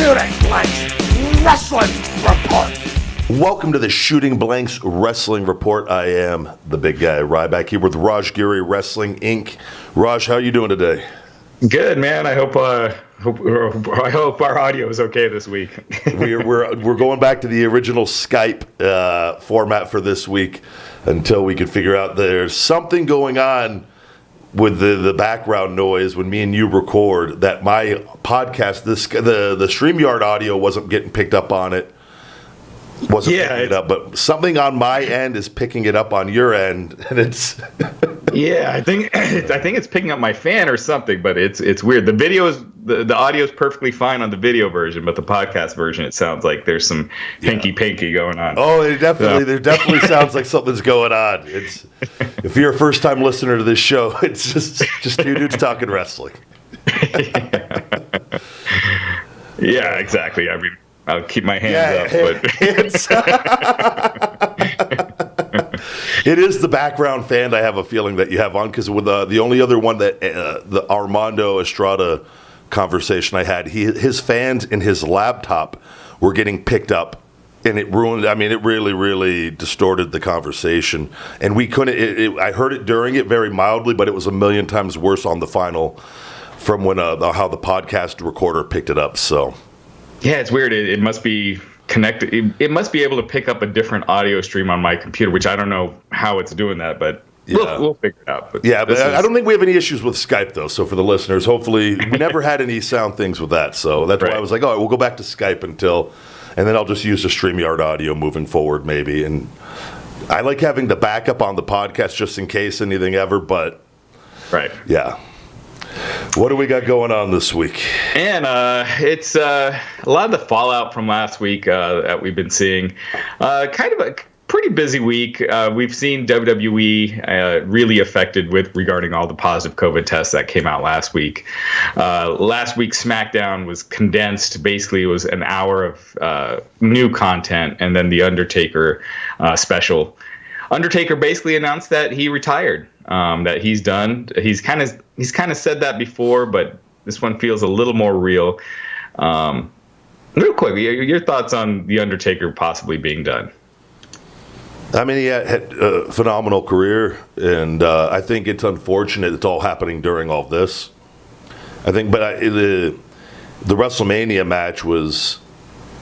Shooting Blanks Wrestling Report. Welcome to the Shooting Blanks Wrestling Report. I am the big guy, Ryback, here with Raj Giri, Wrestling Inc. Raj, how are you doing today? Good, man. I hope our audio is okay this week. we're going back to the original Skype format for this week until we can figure out there's something going on with the background noise when me and you record that my podcast, the StreamYard audio wasn't getting picked up on it. Picking it up, but something on my end is picking it up on your end, and it's I think it's picking up my fan or something, but it's weird. The audio is perfectly fine on the video version, but the podcast version, it sounds like there's some hanky-panky going on. Oh, there definitely sounds like something's going on. It's if you're a first-time listener to this show, it's just two dudes talking wrestling. Yeah, exactly. I mean, I'll keep my hands up, but it is the background fan I have a feeling that you have on, because with the only other one that the Armando Estrada conversation I had, his fans in his laptop were getting picked up, and it ruined. I mean, it really distorted the conversation, and we couldn't. I heard it during it very mildly, but it was a million times worse on the final from when how the podcast recorder picked it up. So. Yeah, it's weird. It must be connected. It must be able to pick up a different audio stream on my computer, which I don't know how it's doing that, but we'll figure it out. But I don't think we have any issues with Skype, though. So for the listeners, hopefully, we never had any sound things with that. So that's why I was like, we'll go back to Skype and then I'll just use the StreamYard audio moving forward, maybe. And I like having the backup on the podcast just in case anything ever, but yeah. What do we got going on this week? And it's a lot of the fallout from last week that we've been seeing. Kind of a pretty busy week. We've seen WWE really affected regarding all the positive COVID tests that came out last week. Last week's Smackdown was condensed. Basically, it was an hour of new content, and then the Undertaker special. Undertaker basically announced that he retired, that he's done. He's kind of said that before, but this one feels a little more real. Real quick, your thoughts on the Undertaker possibly being done? I mean, he had a phenomenal career, and I think it's unfortunate it's all happening during all this. I think, but the WrestleMania match was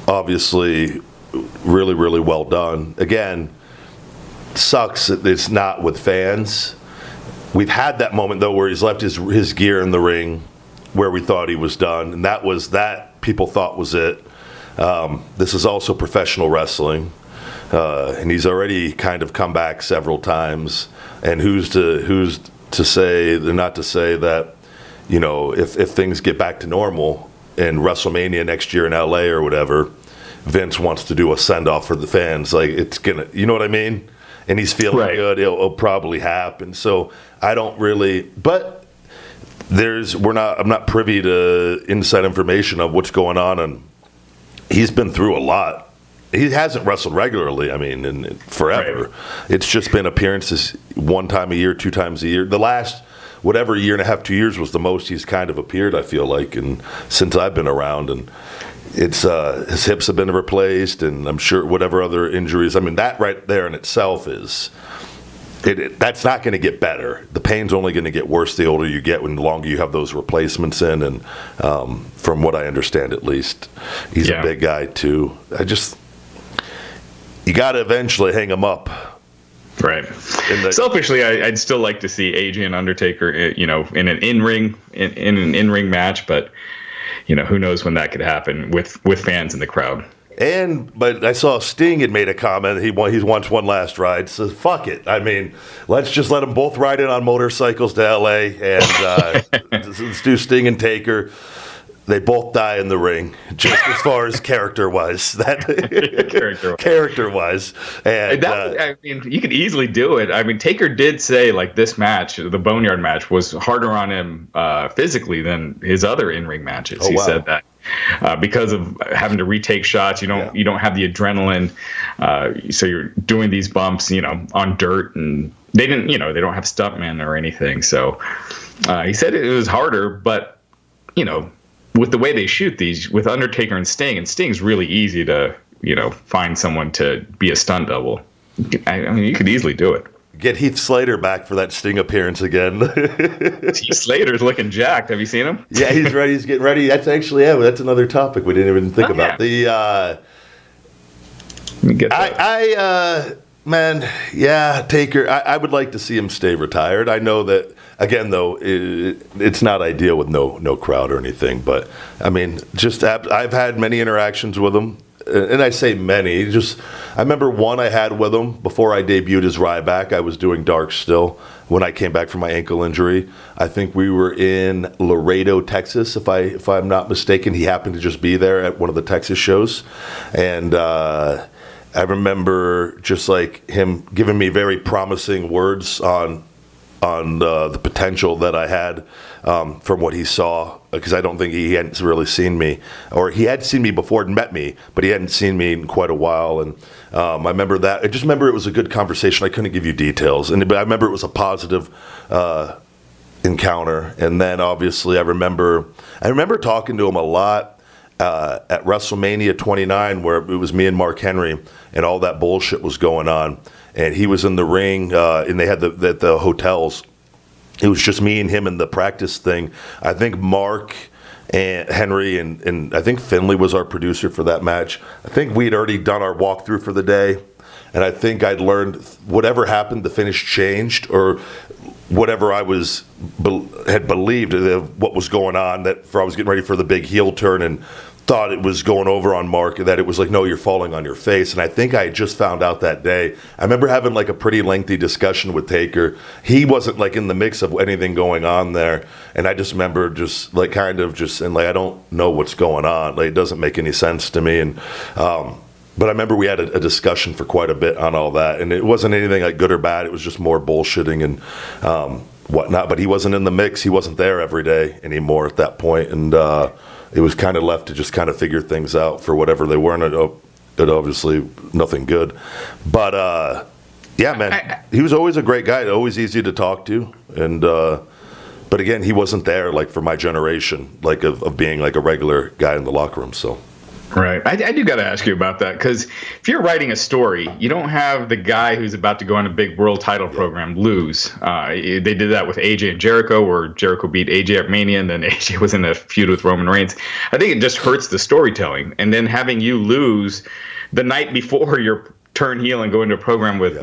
obviously really well done. Again, sucks that it's not with fans. We've had that moment, though, where he's left his gear in the ring where we thought he was done, and that people thought was it. This is also professional wrestling, and he's already kind of come back several times. And who's to say, not to say that, you know, if things get back to normal in WrestleMania next year in LA or whatever, Vince wants to do a send-off for the fans. Like, it's gonna, you know what I mean? And he's feeling good. It'll probably happen. So I don't really, but I'm not privy to inside information of what's going on, and he's been through a lot. He hasn't wrestled regularly, I mean, in forever. Right. It's just been appearances one time a year, two times a year. The last, whatever, year and a half, 2 years was the most he's kind of appeared, I feel like, and since I've been around. And it's his hips have been replaced, and I'm sure whatever other injuries. I mean, that right there in itself is that's not going to get better. The pain's only going to get worse the older you get, when the longer you have those replacements in. And from what I understand, at least, he's a big guy too. You got to eventually hang him up. Right. Selfishly, I'd still like to see AJ and Undertaker, in an in-ring match, but. You know, who knows when that could happen with fans in the crowd. But I saw Sting had made a comment. He wants one last ride. So fuck it. I mean, let's just let them both ride in on motorcycles to L.A. and let's do Sting and Taker. They both die in the ring, just as far as character-wise. Character-wise. And I mean, you could easily do it. I mean, Taker did say, like, this match, the Boneyard match, was harder on him physically than his other in-ring matches. He said that. Because of having to retake shots, you don't have the adrenaline, so you're doing these bumps, on dirt, and they don't have stuntmen or anything. So he said it was harder, but with the way they shoot these, with Undertaker and Sting's really easy to, find someone to be a stunt double. I mean, you could easily do it. Get Heath Slater back for that Sting appearance again. Heath Slater's looking jacked. Have you seen him? Yeah, he's ready. He's getting ready. That's actually, that's another topic we didn't even think about. Yeah. Let me get that. Taker, I would like to see him stay retired. I know that, again, though, it's not ideal with no crowd or anything. But, I mean, I've had many interactions with him. And I say many. I remember one I had with him before I debuted as Ryback. I was doing Dark still when I came back from my ankle injury. I think we were in Laredo, Texas, if I'm not mistaken. He happened to just be there at one of the Texas shows. And I remember just like him giving me very promising words on the potential that I had from what he saw, because I don't think he hadn't really seen me, or he had seen me before and met me, but he hadn't seen me in quite a while. And I remember that. I just remember it was a good conversation. I couldn't give you details, but I remember it was a positive encounter. And then obviously I remember talking to him a lot at WrestleMania 29, where it was me and Mark Henry, and all that bullshit was going on. And he was in the ring, and they had the hotels. It was just me and him in the practice thing. I think Mark and Henry and I think Finley was our producer for that match. I think we'd already done our walkthrough for the day. And I think I'd learned whatever happened, the finish changed, or whatever I had believed what was going on, I was getting ready for the big heel turn and thought it was going over on Mark, that it was like, no, you're falling on your face. And I think I just found out that day. I remember having like a pretty lengthy discussion with Taker. He wasn't like in the mix of anything going on there. And I just remember I don't know what's going on. Like, it doesn't make any sense to me. And, but I remember we had a discussion for quite a bit on all that. And it wasn't anything like good or bad. It was just more bullshitting and whatnot. But he wasn't in the mix. He wasn't there every day anymore at that point. And, it was kind of left to just kind of figure things out for whatever they were. And it obviously nothing good. But, he was always a great guy, always easy to talk to. And but again, he wasn't there like for my generation, like of being like a regular guy in the locker room. So. Right. I do got to ask you about that, because if you're writing a story, you don't have the guy who's about to go on a big world title program lose. They did that with AJ and Jericho, where Jericho beat AJ at Mania, and then AJ was in a feud with Roman Reigns. I think it just hurts the storytelling. And then having you lose the night before your turn heel and go into a program with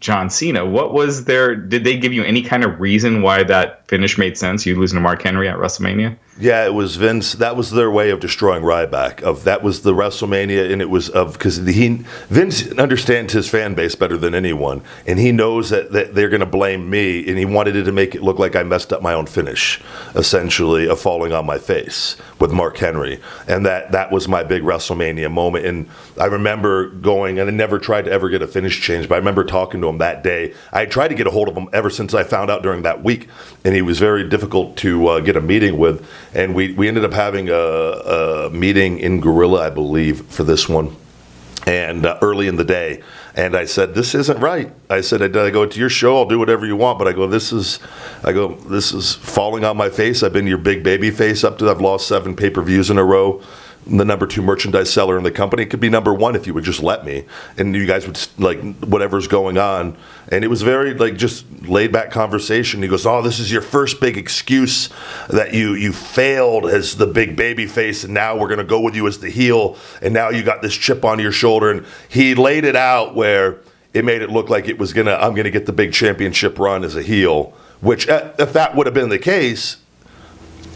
John Cena. What was there? Did they give you any kind of reason why that finish made sense? You losing to Mark Henry at WrestleMania? Yeah, it was Vince. That was their way of destroying Ryback. That was the WrestleMania, and it was because Vince understands his fan base better than anyone, and he knows that they're going to blame me, and he wanted it to make it look like I messed up my own finish, essentially, of falling on my face with Mark Henry, and that was my big WrestleMania moment. And I remember going, and I never tried to ever get a finish change, but I remember talking to him that day. I tried to get a hold of him ever since I found out during that week, and he was very difficult to get a meeting with. And we ended up having a meeting in Gorilla, I believe, for this one, and early in the day. And I said, this isn't right. I said, I go, to your show, I'll do whatever you want. But I go, this is falling on my face. I've been your big baby face I've lost 7 pay-per-views in a row. I'm the number 2 merchandise seller in the company. It could be number 1 if you would just let me, and you guys would like whatever's going on. And it was very like just laid back conversation. He goes, "Oh, this is your first big excuse that you failed as the big baby face, and now we're gonna go with you as the heel, and now you got this chip on your shoulder." And he laid it out where it made it look like it was I'm gonna get the big championship run as a heel. Which, if that would have been the case,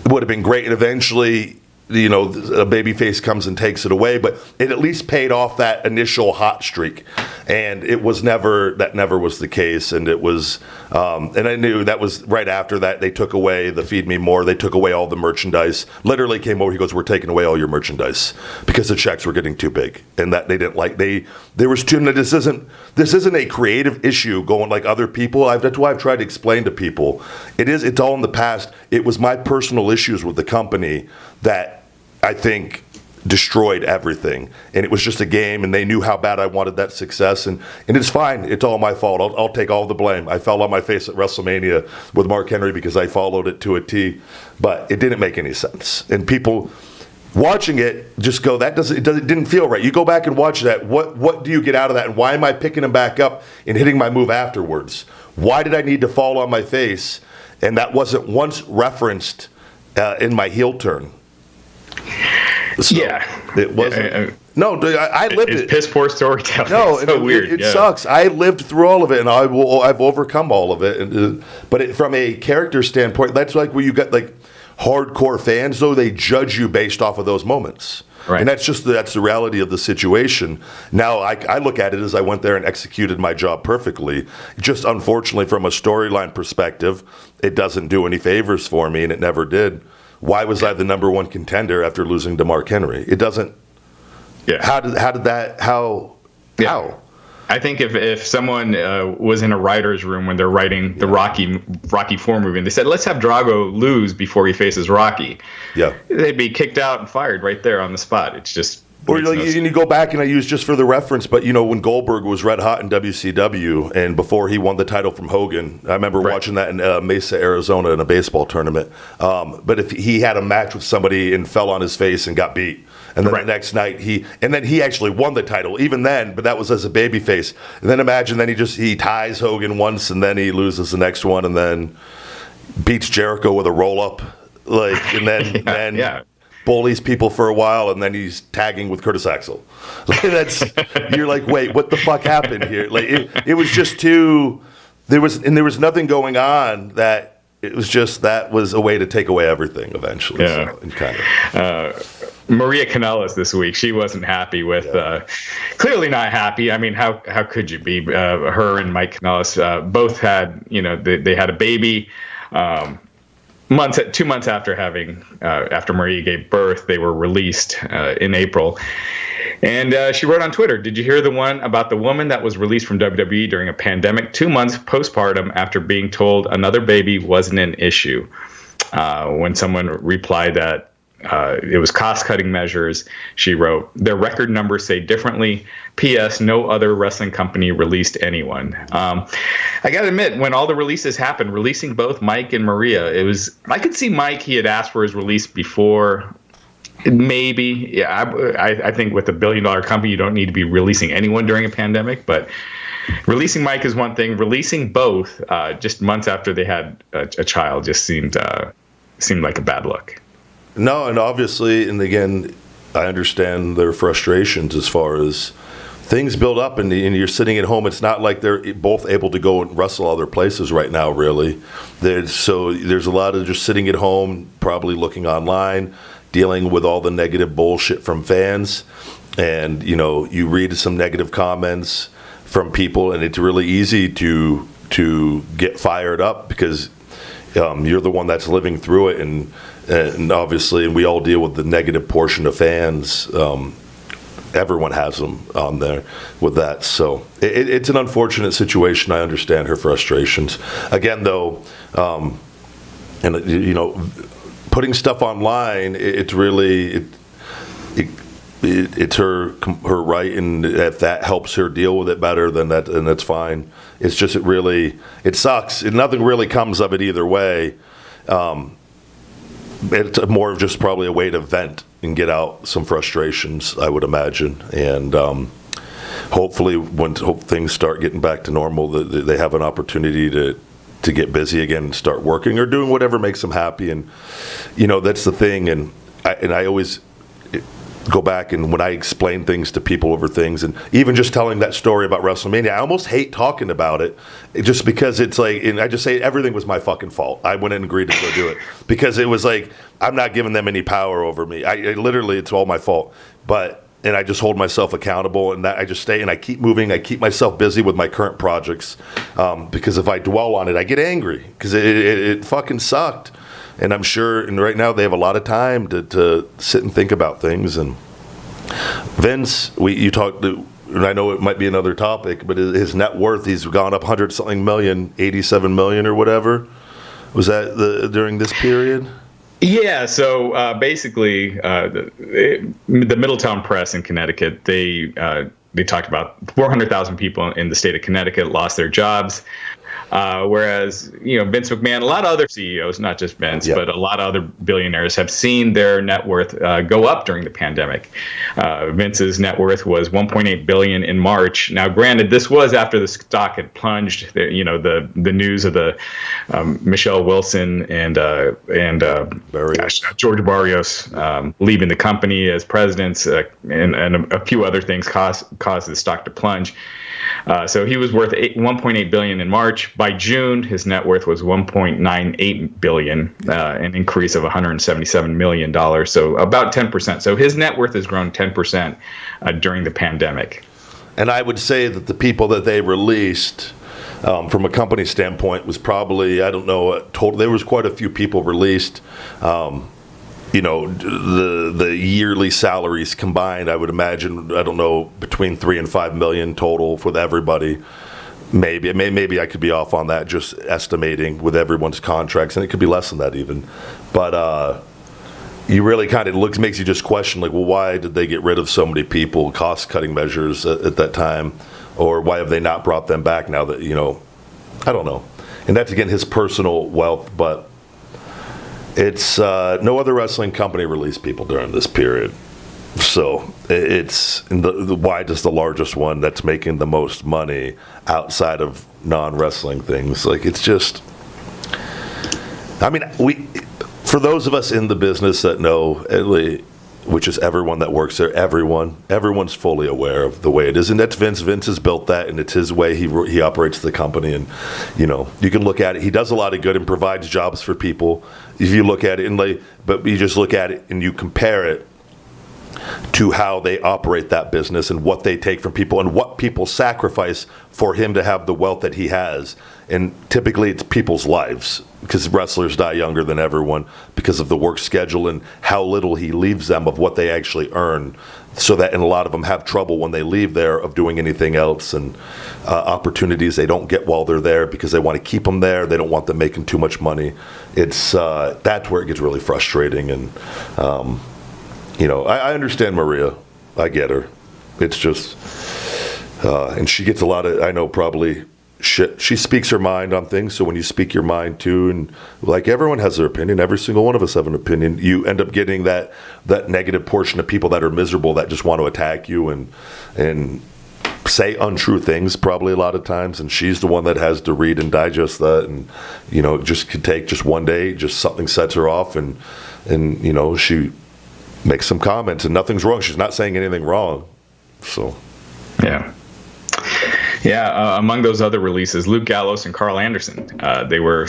it would have been great. And eventually, a babyface comes and takes it away, but it at least paid off that initial hot streak. And that never was the case. And it was, and I knew that was right after that. They took away the Feed Me More. They took away all the merchandise. Literally came over. He goes, "We're taking away all your merchandise," because the checks were getting too big, and that they didn't like. There was too. This isn't a creative issue going like other people. That's why I've tried to explain to people. It's all in the past. It was my personal issues with the company that I think destroyed everything, and it was just a game, and they knew how bad I wanted that success, and it's fine. It's all my fault. I'll take all the blame. I fell on my face at WrestleMania with Mark Henry because I followed it to a T, but it didn't make any sense. And people watching it just go, it didn't feel right. You go back and watch that. What do you get out of that, and why am I picking him back up and hitting my move afterwards? Why did I need to fall on my face? And that wasn't once referenced in my heel turn. So it wasn't. No, I lived it. It's piss poor storytelling. No, it's so weird. It sucks. I lived through all of it, and I've overcome all of it. But from a character standpoint, that's like where you got like hardcore fans, though they judge you based off of those moments. Right. And that's the reality of the situation. Now, I look at it as I went there and executed my job perfectly. Just unfortunately, from a storyline perspective, it doesn't do any favors for me, and it never did. Why was I the number one contender after losing to Mark Henry? It doesn't. Yeah. How did that? How? Yeah. How? I think if someone was in a writer's room when they're writing the Rocky IV movie, and they said, let's have Drago lose before he faces Rocky, they'd be kicked out and fired right there on the spot. It's just. Or you go back, and I use just for the reference, but when Goldberg was red hot in WCW, and before he won the title from Hogan, I remember watching that in Mesa, Arizona, in a baseball tournament. But if he had a match with somebody and fell on his face and got beat, and then the next night he actually won the title, even then, but that was as a babyface. And then imagine he ties Hogan once, and then he loses the next one, and then beats Jericho with a roll up, and then bullies people for a while, and then he's tagging with Curtis Axel. You're like, wait, what the fuck happened here? It was just too. There was nothing going on that. It was just that was a way to take away everything eventually. Yeah. So, Maria Kanellis this week, she wasn't happy with. Clearly not happy. I mean, how could you be? Her and Mike Kanellis both had they had a baby. 2 months after Maria gave birth, they were released in April. And she wrote on Twitter, did you hear the one about the woman that was released from WWE during a pandemic 2 months postpartum after being told another baby wasn't an issue? When someone replied that it was cost-cutting measures, she wrote, their record numbers say differently. P.S. No other wrestling company released anyone. I got to admit, when all the releases happened, releasing both Mike and Maria, I could see Mike, he had asked for his release before. Maybe. Yeah, I think with a billion-dollar company, you don't need to be releasing anyone during a pandemic. But releasing Mike is one thing. Releasing both just months after they had a child just seemed like a bad look. No, and obviously, and again, I understand their frustrations as far as things build up, and you're sitting at home. It's not like they're both able to go and wrestle other places right now, really. There's a lot of just sitting at home, probably looking online, dealing with all the negative bullshit from fans. And, you read some negative comments from people, and it's really easy to get fired up because you're the one that's living through it, and obviously, and we all deal with the negative portion of fans. Everyone has them on there with that. So it's an unfortunate situation. I understand her frustrations. Again, though, putting stuff online, it's really it's her right, and if that helps her deal with it better, then that's fine. It's just it sucks. Nothing really comes of it either way. It's more of just probably a way to vent and get out some frustrations, I would imagine. And hopefully, when things start getting back to normal, they have an opportunity to get busy again and start working or doing whatever makes them happy. And that's the thing. And I always go back, and when I explain things to people over things, and even just telling that story about WrestleMania, I almost hate talking about it just because it's like, and I just say everything was my fucking fault. I went and agreed to go do it because it was like, I'm not giving them any power over me. I literally, it's all my fault. And I just hold myself accountable, and that I just stay and I keep moving. I keep myself busy with my current projects because if I dwell on it, I get angry because it fucking sucked. And I'm sure, and right now they have a lot of time to sit and think about things. And Vince, you talked, and I know it might be another topic, but his net worth, he's gone up 100-something million, 87 million or whatever. Was that during this period? Yeah, so basically, the Middletown Press in Connecticut, they talked about 400,000 people in the state of Connecticut lost their jobs. Whereas, Vince McMahon, a lot of other CEOs, not just Vince, Yep. but a lot of other billionaires have seen their net worth go up during the pandemic. Vince's net worth was 1.8 billion in March. Now, granted, this was after the stock had plunged. The news of the Michelle Wilson and George Barrios leaving the company as presidents and a few other things caused the stock to plunge. So he was worth 1.8 billion in March. By June, his net worth was 1.98 billion, an increase of 177 million dollars. So about 10%. So his net worth has grown 10% during the pandemic. And I would say that the people that they released, from a company standpoint, was probably, I don't know, total. There was quite a few people released. The yearly salaries combined, I would imagine, I don't know, between 3 and 5 million total with everybody. Maybe I could be off on that, just estimating with everyone's contracts, and it could be less than that even. But you really kind of makes you just question, like, well, why did they get rid of so many people, cost-cutting measures at that time, or why have they not brought them back now that, I don't know. And that's, again, his personal wealth, but it's no other wrestling company released people during this period. So it's why does the largest one that's making the most money outside of non-wrestling things? Like, it's just, I mean, for those of us in the business that know, which is everyone that works there, everyone's fully aware of the way it is, and that's Vince. Vince has built that, and it's his way. He operates the company, and you can look at it. He does a lot of good and provides jobs for people. If you look at it, but you just look at it and you compare it to how they operate that business and what they take from people and what people sacrifice for him to have the wealth that he has. And typically it's people's lives, because wrestlers die younger than everyone because of the work schedule and how little he leaves them of what they actually earn. And a lot of them have trouble when they leave there of doing anything else, and opportunities they don't get while they're there because they want to keep them there. They don't want them making too much money. It's that's where it gets really frustrating. And I understand Maria. I get her. It's just, and she gets a lot of, I know, probably shit. She speaks her mind on things. So when you speak your mind too, and like, everyone has their opinion, every single one of us have an opinion, you end up getting that negative portion of people that are miserable, that just want to attack you and say untrue things probably a lot of times. And she's the one that has to read and digest that. And, it just could take just one day, just something sets her off, and she makes some comments and nothing's wrong. She's not saying anything wrong. So, yeah. Among those other releases, Luke Gallows and Carl Anderson. They were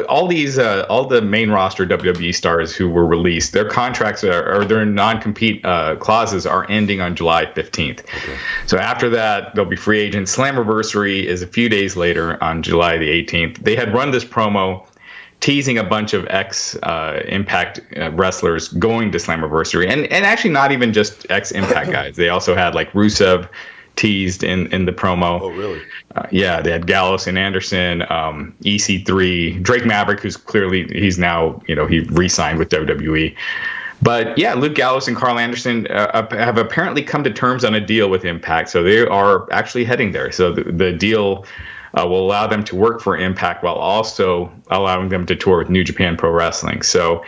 all the main roster WWE stars who were released. Their contracts or their non-compete clauses are ending on July 15th. Okay. So after that, they'll be free agents. Slammiversary is a few days later on July the 18th. They had run this promo teasing a bunch of ex-Impact wrestlers going to Slammiversary, and actually not even just ex-Impact guys. They also had like Rusev teased in the promo. Oh, really? Yeah, they had Gallows and Anderson, EC3, Drake Maverick, who's clearly, he's now, he re-signed with WWE. But yeah, Luke Gallows and Carl Anderson have apparently come to terms on a deal with Impact, so they are actually heading there. So the deal will allow them to work for Impact while also allowing them to tour with New Japan Pro Wrestling. So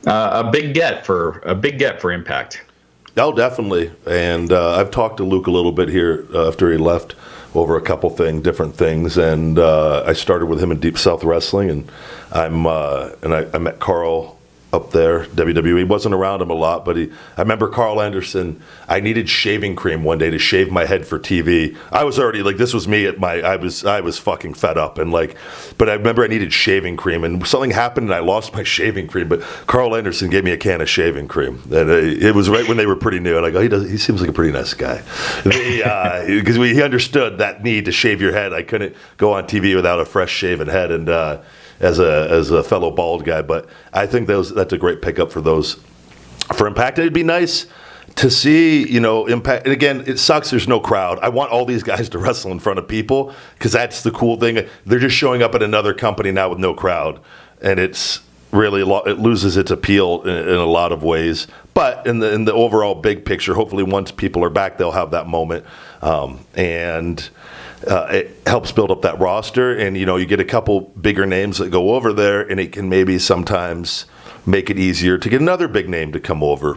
a big get for Impact. Oh, definitely. And I've talked to Luke a little bit here after he left over a couple different things. And I started with him in Deep South Wrestling, and I met Carl up there. WWE wasn't around him a lot, but I remember Carl Anderson. I needed shaving cream one day to shave my head for TV. I was already this was me at I was fucking fed up, and but I remember I needed shaving cream, and something happened and I lost my shaving cream. But Carl Anderson gave me a can of shaving cream, and it was right when they were pretty new. And I go, he seems like a pretty nice guy, because he understood that need to shave your head. I couldn't go on TV without a fresh shaven head, and as a fellow bald guy. But I think that's a great pickup for Impact. It'd be nice to see, Impact. And again, it sucks there's no crowd. I want all these guys to wrestle in front of people, because that's the cool thing. They're just showing up at another company now with no crowd, and it's really it loses its appeal in a lot of ways. But in the overall big picture, hopefully once people are back, they'll have that moment, and it helps build up that roster. And you get a couple bigger names that go over there, and it can maybe sometimes make it easier to get another big name to come over.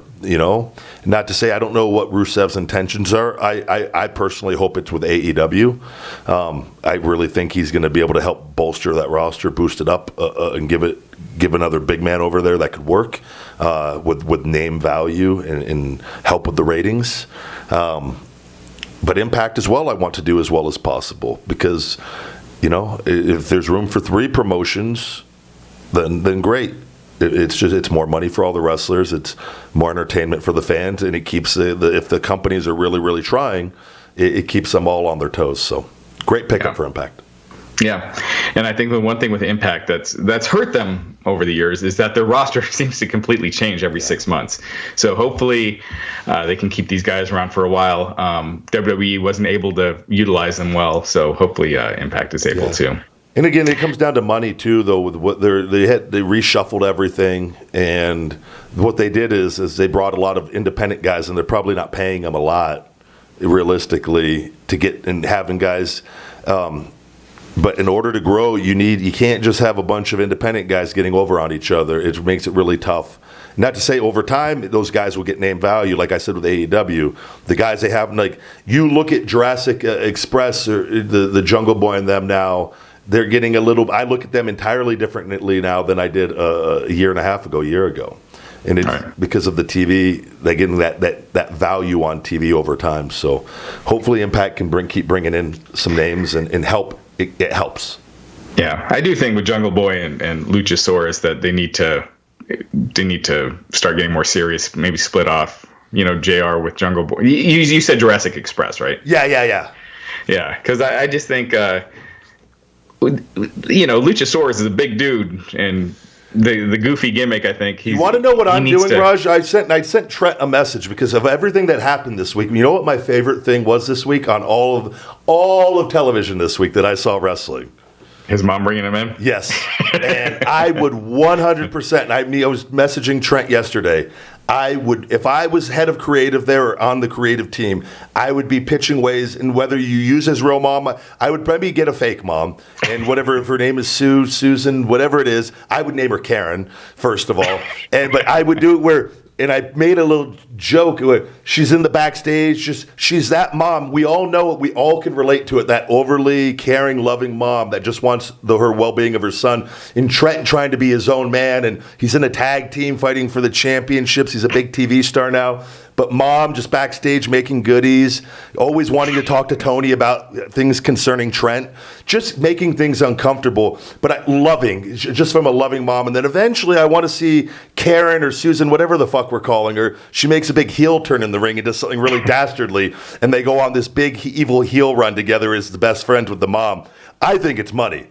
Not to say I don't know what Rusev's intentions are. I personally hope it's with AEW. I really think he's going to be able to help bolster that roster, boost it up, and give another big man over there that could work with name value and help with the ratings. But Impact as well, I want to do as well as possible because, if there's room for 3 promotions, then great. It's more money for all the wrestlers. It's more entertainment for the fans, and it keeps if the companies are really, really trying, it keeps them all on their toes. So great pickup for Impact. Yeah, and I think the one thing with Impact that's hurt them over the years is that their roster seems to completely change every 6 months. So hopefully they can keep these guys around for a while. WWE wasn't able to utilize them well, so hopefully Impact is able to. And again, it comes down to money too, though. With what they reshuffled everything, and what they did is they brought a lot of independent guys, and they're probably not paying them a lot, realistically, to get and having guys. But in order to grow, you can't just have a bunch of independent guys getting over on each other. It makes it really tough. Not to say over time those guys will get name value, like I said with AEW. The guys they have, like you look at Jurassic Express or the Jungle Boy and them now. They're getting a little. I look at them entirely differently now than I did a year ago, and it's because of the TV. They're getting that value on TV over time. So hopefully, Impact can keep bringing in some names and help. It helps. Yeah, I do think with Jungle Boy and Luchasaurus that they need to start getting more serious. Maybe split off. JR with Jungle Boy. You said Jurassic Express, right? Yeah. Yeah, because I just think. Luchasaurus is a big dude, and the goofy gimmick. I think you want to know what I'm doing, Raj? I sent Trent a message because of everything that happened this week. You know what my favorite thing was this week on all of television this week that I saw wrestling? His mom bringing him in. Yes, and I would 100%. And I was messaging Trent yesterday. If I was head of creative there or on the creative team, I would be pitching ways, and whether you use his real mom, I would probably get a fake mom, and whatever, if her name is Sue, Susan, whatever it is, I would name her Karen, first of all. But I would do it where, and I made a little joke where she's in the backstage, she's that mom. We all know it. We all can relate to it, that overly caring, loving mom that just wants her well-being of her son. And Trent trying to be his own man, and he's in a tag team fighting for the championships. He's a big TV star now. But mom just backstage making goodies, always wanting to talk to Tony about things concerning Trent, just making things uncomfortable, but loving, just from a loving mom. And then eventually I want to see Karen or Susan, whatever the fuck we're calling her, she makes a big heel turn in the ring and does something really dastardly, and they go on this big evil heel run together as the best friends with the mom. I think it's money.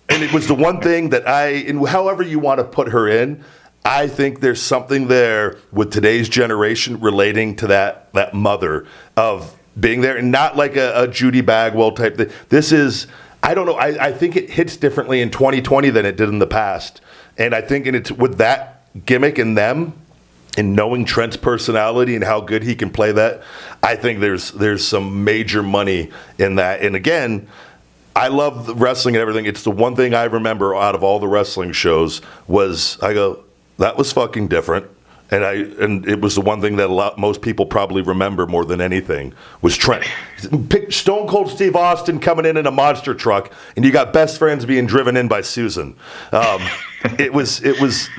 And it was the one thing that and however you want to put her in, I think there's something there with today's generation relating to that mother of being there, and not like a Judy Bagwell type thing. This is, I don't know, I think it hits differently in 2020 than it did in the past. And I think it's with that gimmick in them, and knowing Trent's personality and how good he can play that, I think there's some major money in that. And again, I love the wrestling and everything. It's the one thing I remember out of all the wrestling shows was I go, that was fucking different. And it was the one thing that most people probably remember more than anything was Trent. Pick Stone Cold Steve Austin coming in a monster truck, and you got best friends being driven in by Susan. It was.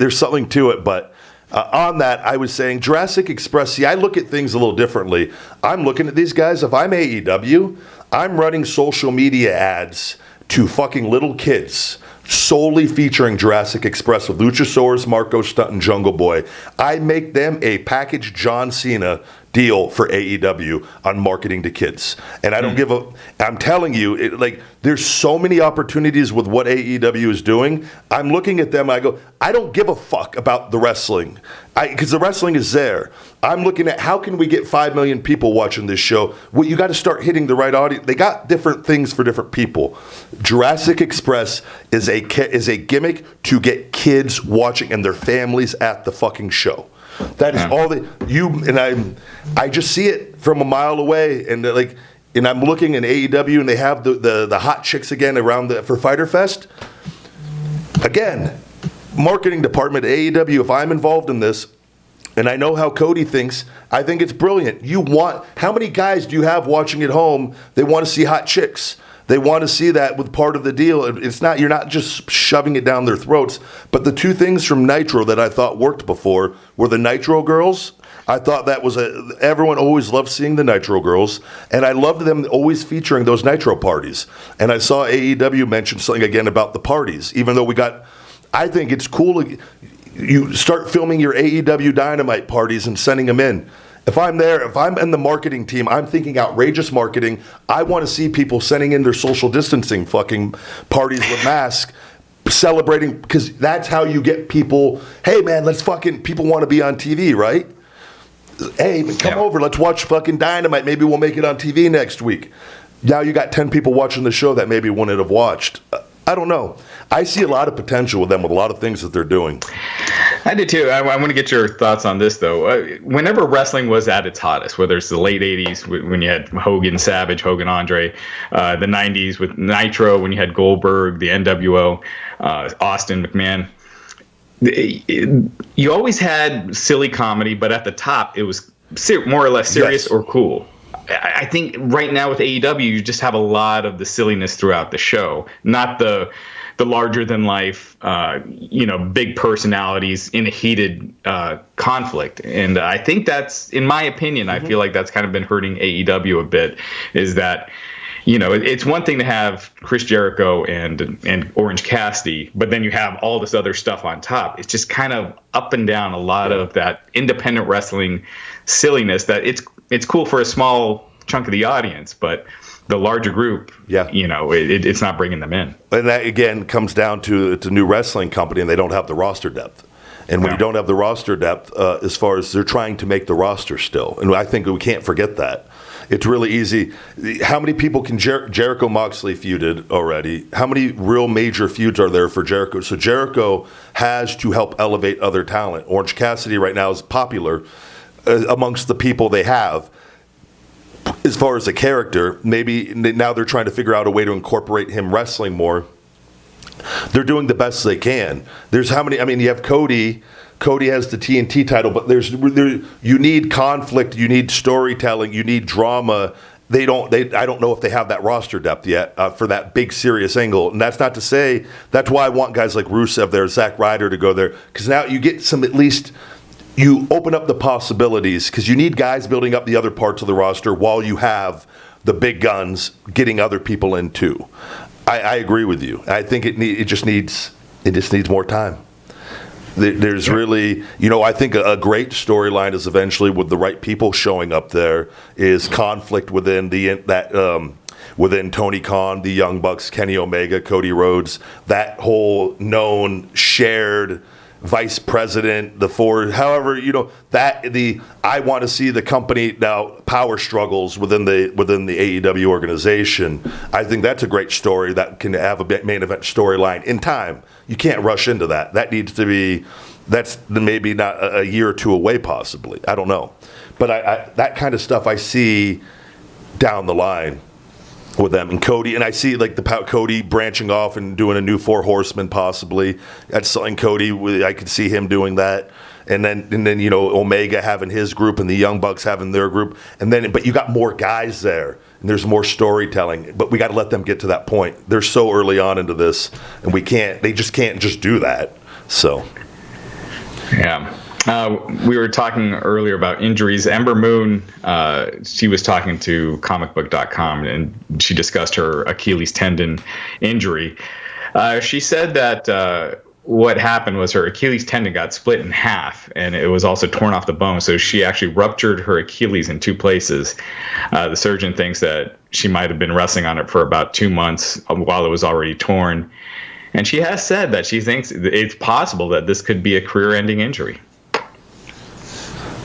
There's something to it, but on that, I was saying Jurassic Express. See, I look at things a little differently. I'm looking at these guys. If I'm AEW, I'm running social media ads to fucking little kids, solely featuring Jurassic Express with Luchasaurus, Marco Stunt, and Jungle Boy. I make them a packaged John Cena deal for AEW on marketing to kids. And I don't give a, I'm telling you, like, there's so many opportunities with what AEW is doing. I'm looking at them, I go, I don't give a fuck about the wrestling. Because the wrestling is there. I'm looking at how can we get 5 million people watching this show? Well, you got to start hitting the right audience. They got different things for different people. Jurassic Express is a gimmick to get kids watching and their families at the fucking show. That is all I just see it from a mile away, and and I'm looking in AEW, and they have the hot chicks again around for Fyter Fest. Again, marketing department at AEW, if I'm involved in this, and I know how Cody thinks, I think it's brilliant. How many guys do you have watching at home? They want to see hot chicks. They want to see that with part of the deal. You're not just shoving it down their throats. But the two things from Nitro that I thought worked before were the Nitro girls. I thought that was everyone always loved seeing the Nitro girls, and I loved them always featuring those Nitro parties. And I saw AEW mention something again about the parties, even though I think it's cool. You start filming your AEW Dynamite parties and sending them in. If I'm there, if I'm in the marketing team, I'm thinking outrageous marketing. I want to see people sending in their social distancing fucking parties with masks, celebrating, because that's how you get people, hey man, people want to be on TV, right? Hey, come over, let's watch fucking Dynamite. Maybe we'll make it on TV next week. Now you got 10 people watching the show that maybe wouldn't have watched. I don't know. I see a lot of potential with them, with a lot of things that they're doing. I do too. I want to get your thoughts on this, though. Whenever wrestling was at its hottest, whether it's the late 80s when you had Hogan Savage, Hogan Andre, the 90s with Nitro when you had Goldberg, the NWO, Austin McMahon, you always had silly comedy, but at the top it was more or less serious or cool. I think right now with AEW, you just have a lot of the silliness throughout the show, not the larger than life, big personalities in a heated conflict. And I think that's, in my opinion, I feel like that's kind of been hurting AEW a bit, is that, it's one thing to have Chris Jericho and Orange Cassidy, but then you have all this other stuff on top. It's just kind of up and down a lot of that independent wrestling silliness that it's cool for a small chunk of the audience, but the larger group, it's not bringing them in. And that, again, comes down to it's a new wrestling company, and they don't have the roster depth. And when you don't have the roster depth, as far as they're trying to make the roster still, and I think we can't forget that. It's really easy. How many people can Jericho Moxley feuded already? How many real major feuds are there for Jericho? So Jericho has to help elevate other talent. Orange Cassidy right now is popular amongst the people they have. As far as a character, maybe now they're trying to figure out a way to incorporate him wrestling more. They're doing the best they can. There's how many? I mean, you have Cody. Cody has the TNT title, but you need conflict, you need storytelling, you need drama. I don't know if they have that roster depth yet for that big serious angle. And that's not to say, that's why I want guys like Rusev there, Zack Ryder to go there, because now you get some, at least you open up the possibilities, because you need guys building up the other parts of the roster while you have the big guns getting other people in too. I agree with you. I think it just needs more time. There's really, I think a great storyline is eventually, with the right people showing up there, is conflict within within Tony Khan, the Young Bucks, Kenny Omega, Cody Rhodes, that whole known shared vice president, the four, however, I want to see the company now power struggles within the AEW organization. I think that's a great story that can have a main event storyline in time. You can't rush into that. That needs to be, that's maybe not a year or two away possibly. I don't know. But I that kind of stuff I see down the line with them and Cody, and I see Cody branching off and doing a new Four Horsemen possibly. That's something Cody, I could see him doing that, and then Omega having his group and the Young Bucks having their group, but you got more guys there and there's more storytelling. But we got to let them get to that point. They're so early on into this, and they just can't do that. So, yeah. We were talking earlier about injuries. Ember Moon, she was talking to comicbook.com, and she discussed her Achilles tendon injury. She said that what happened was her Achilles tendon got split in half, and it was also torn off the bone. So she actually ruptured her Achilles in 2 places. The surgeon thinks that she might have been wrestling on it for about 2 months while it was already torn. And she has said that she thinks it's possible that this could be a career-ending injury.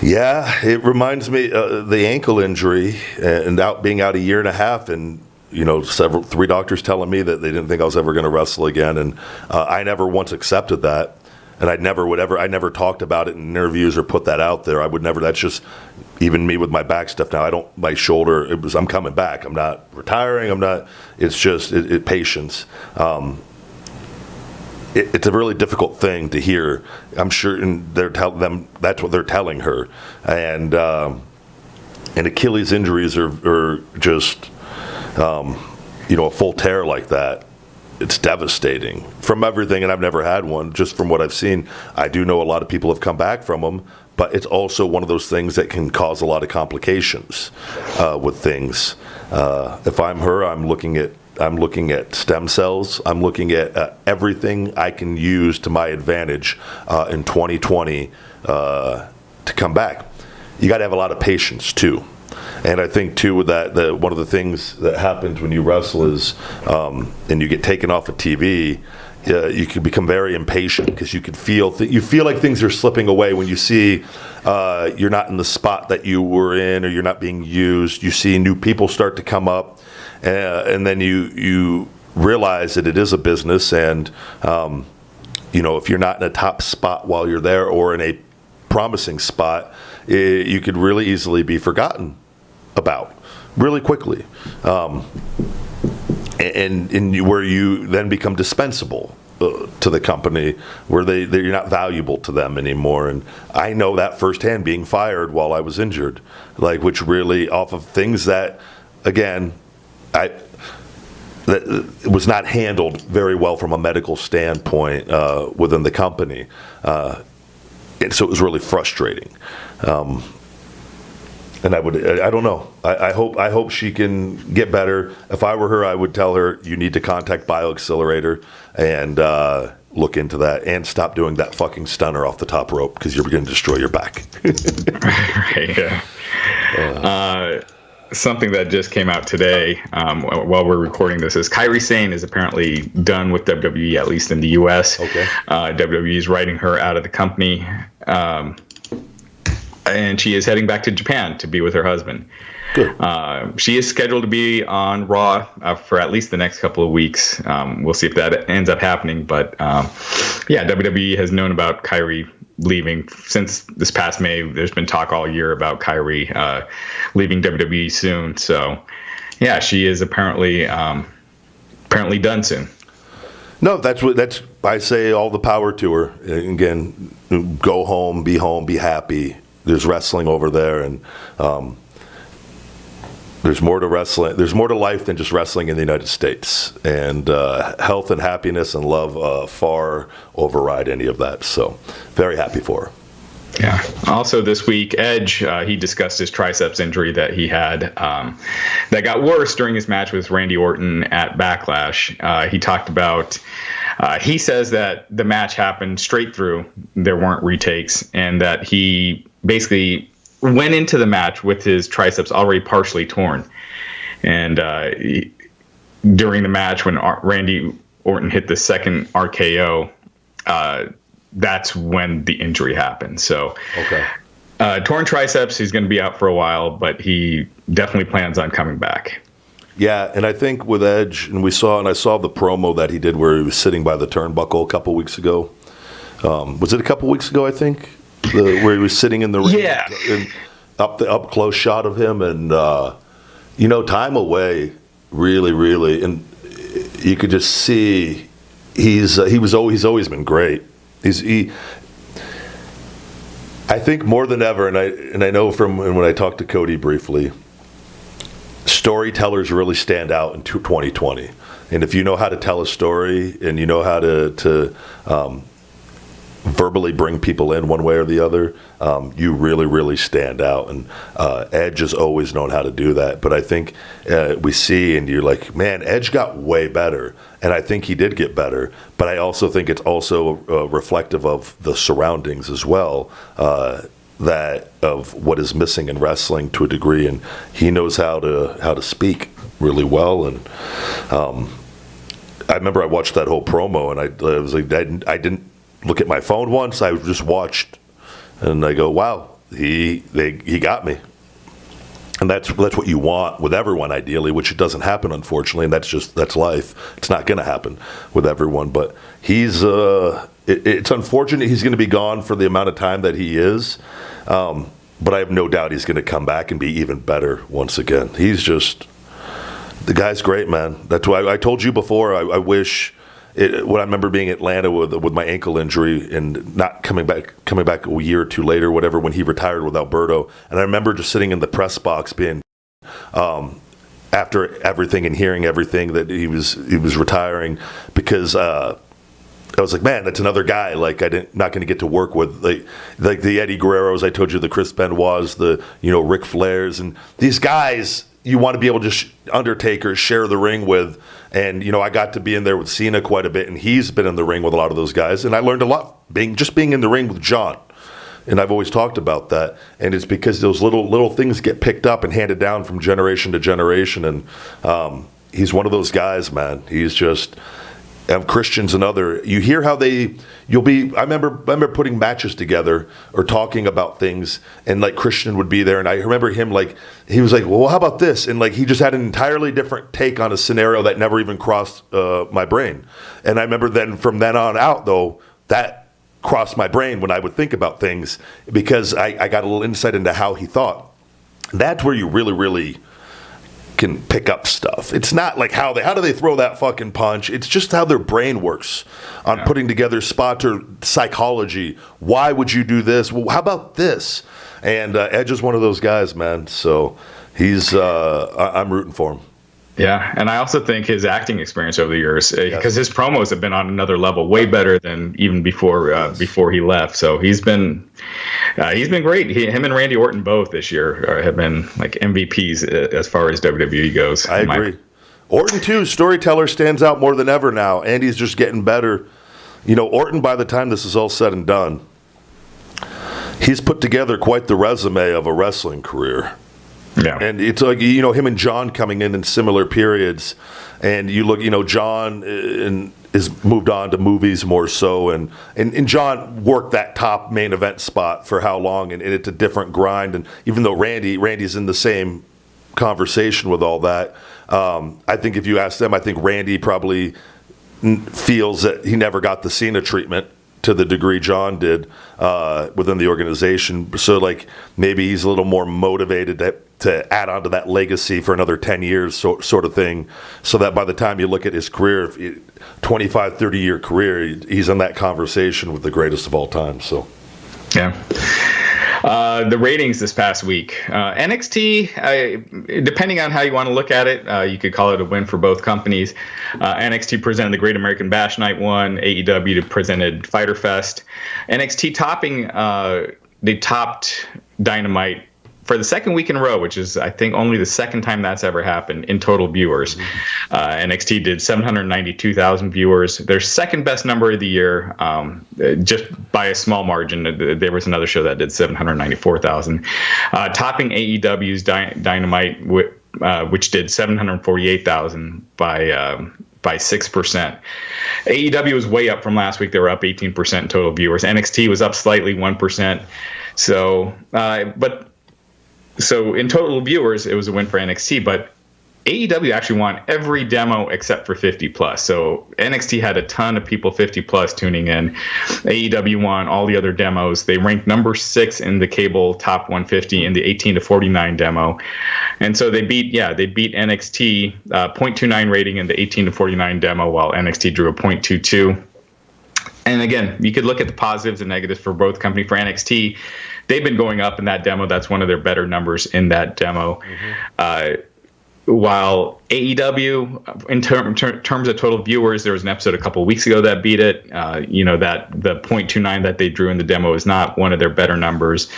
Yeah, it reminds me the ankle injury and being out a year and a half, and 3 doctors telling me that they didn't think I was ever going to wrestle again, and I never once accepted that, and I never talked about it in interviews or put that out there. I would never. That's just even me with my back stuff now. My shoulder. I'm coming back. I'm not retiring. I'm not. It's just patience. It's a really difficult thing to hear. I'm sure, and that's what they're telling her, and Achilles injuries are just. A full tear like that, it's devastating from everything, and I've never had one. Just from what I've seen, I do know a lot of people have come back from them, but it's also one of those things that can cause a lot of complications with things. If I'm her, I'm looking at stem cells. I'm looking at everything I can use to my advantage in 2020 to come back. You got to have a lot of patience too. And I think too with that, one of the things that happens when you wrestle is, and you get taken off of TV, you can become very impatient because you can feel like things are slipping away when you see you're not in the spot that you were in, or you're not being used. You see new people start to come up, and then you realize that it is a business, and if you're not in a top spot while you're there or in a promising spot, you could really easily be forgotten about really quickly, and where you then become dispensable to the company, where you're not valuable to them anymore. And I know that firsthand, being fired while I was injured, which really off of things that, again, that was not handled very well from a medical standpoint within the company, and so it was really frustrating. And I don't know. I hope she can get better. If I were her, I would tell her, you need to contact BioAccelerator and look into that, and stop doing that fucking stunner off the top rope, because you're going to destroy your back. Right, yeah. Something that just came out today while we're recording this is Kyra Sane is apparently done with WWE, at least in the U.S. Okay. WWE is writing her out of the company. And she is heading back to Japan to be with her husband. Good. She is scheduled to be on Raw for at least the next couple of weeks. We'll see if that ends up happening. But WWE has known about Kyrie leaving since this past May. There's been talk all year about Kyrie leaving WWE soon. So, yeah, she is apparently done soon. No, that's I say all the power to her. Again, go home, be happy. There's wrestling over there, and there's more to wrestling. There's more to life than just wrestling in the United States, and health and happiness and love far override any of that. So, very happy for her. Yeah. Also this week, Edge, he discussed his triceps injury that he had that got worse during his match with Randy Orton at Backlash. He talked about, he says that the match happened straight through. There weren't retakes, and that he basically went into the match with his triceps already partially torn. And during the match, when Randy Orton hit the second RKO, that's when the injury happened. So, okay. Torn triceps, he's going to be out for a while, but he definitely plans on coming back. Yeah, and I think with Edge, and I saw the promo that he did where he was sitting by the turnbuckle a couple weeks ago. Was it a couple weeks ago, I think? Where he was sitting in the ring. Yeah. The up close shot of him, and time away, really, really, and you could just see he's always been great. I think more than ever, and I know from when I talked to Cody briefly, storytellers really stand out in 2020. And if you know how to tell a story, and you know how to verbally bring people in one way or the other, you really, really stand out. And Edge has always known how to do that. But I think we see, and you're like, man, Edge got way better. And I think he did get better. But I also think it's also reflective of the surroundings as well, that of what is missing in wrestling to a degree. And he knows how to speak really well. And I remember I watched that whole promo, and I was like, I didn't look at my phone once. I just watched, and I go, wow, he got me. And that's what you want with everyone, ideally, which it doesn't happen, unfortunately, and that's life. It's not going to happen with everyone, but he's it's unfortunate he's going to be gone for the amount of time that he is, but I have no doubt he's going to come back and be even better once again. He's just, the guy's great, man. That's why I told you before, I wish, when I remember being in Atlanta with my ankle injury and not coming back a year or two later, whatever, when he retired with Alberto, and I remember just sitting in the press box being, after everything and hearing everything that he was retiring, because I was like, man, that's another guy like not going to get to work with, like the Eddie Guerreros, I told you, the Chris Benoits, the Ric Flairs, and these guys you want to be able to Undertaker share the ring with. And, I got to be in there with Cena quite a bit, and he's been in the ring with a lot of those guys. And I learned a lot being in the ring with Jon. And I've always talked about that. And it's because those little things get picked up and handed down from generation to generation. And he's one of those guys, man. He's just, Christian's another. You hear how I remember putting matches together or talking about things, and like Christian would be there, and I remember him he was like, well, how about this? And he just had an entirely different take on a scenario that never even crossed my brain. And I remember then from then on out, though, that crossed my brain when I would think about things, because I got a little insight into how he thought. That's where you really, really can pick up stuff. It's not like how do they throw that fucking punch. It's just how their brain works on putting together spots or psychology. Why would you do this? Well, how about this? And Edge is one of those guys, man. So he's I'm rooting for him. Yeah, and I also think his acting experience over the years, because his promos have been on another level, way better than even before he left. So he's been great. Him and Randy Orton both this year have been like MVPs as far as WWE goes. I agree. Orton too, storyteller, stands out more than ever now, and he's just getting better. Orton, by the time this is all said and done, he's put together quite the resume of a wrestling career. Yeah. And it's like, him and Jon coming in similar periods. And you look, Jon is moved on to movies more so. And Jon worked that top main event spot for how long? And it's a different grind. And even though Randy's in the same conversation with all that, I think if you ask them, I think Randy probably feels that he never got the Cena treatment to the degree Jon did within the organization. So maybe he's a little more motivated to add on to that legacy for another 10 years sort of thing, so that by the time you look at his career, 25, 30-year career, he's in that conversation with the greatest of all time. So, yeah. The ratings this past week. NXT, depending on how you want to look at it, you could call it a win for both companies. NXT presented the Great American Bash Night 1. AEW presented Fyter Fest. NXT they topped Dynamite for the second week in a row, which is, I think, only the second time that's ever happened in total viewers. NXT did 792,000 viewers, their second best number of the year, just by a small margin. There was another show that did 794,000, topping AEW's Dynamite, which did 748,000 by 6%. AEW was way up from last week. They were up 18% in total viewers. NXT was up slightly, 1%. So in total viewers, it was a win for NXT, but AEW actually won every demo except for 50+. So NXT had a ton of people 50+ tuning in. AEW won all the other demos. They ranked number 6 in the cable top 150 in the 18 to 49 demo. And so they beat NXT 0.29 rating in the 18 to 49 demo, while NXT drew a 0.22. And again, you could look at the positives and negatives for both companies. For NXT, they've been going up in that demo. That's one of their better numbers in that demo. while AEW, in terms of total viewers, there was an episode a couple of weeks ago that beat it. That the .29 that they drew in the demo is not one of their better numbers.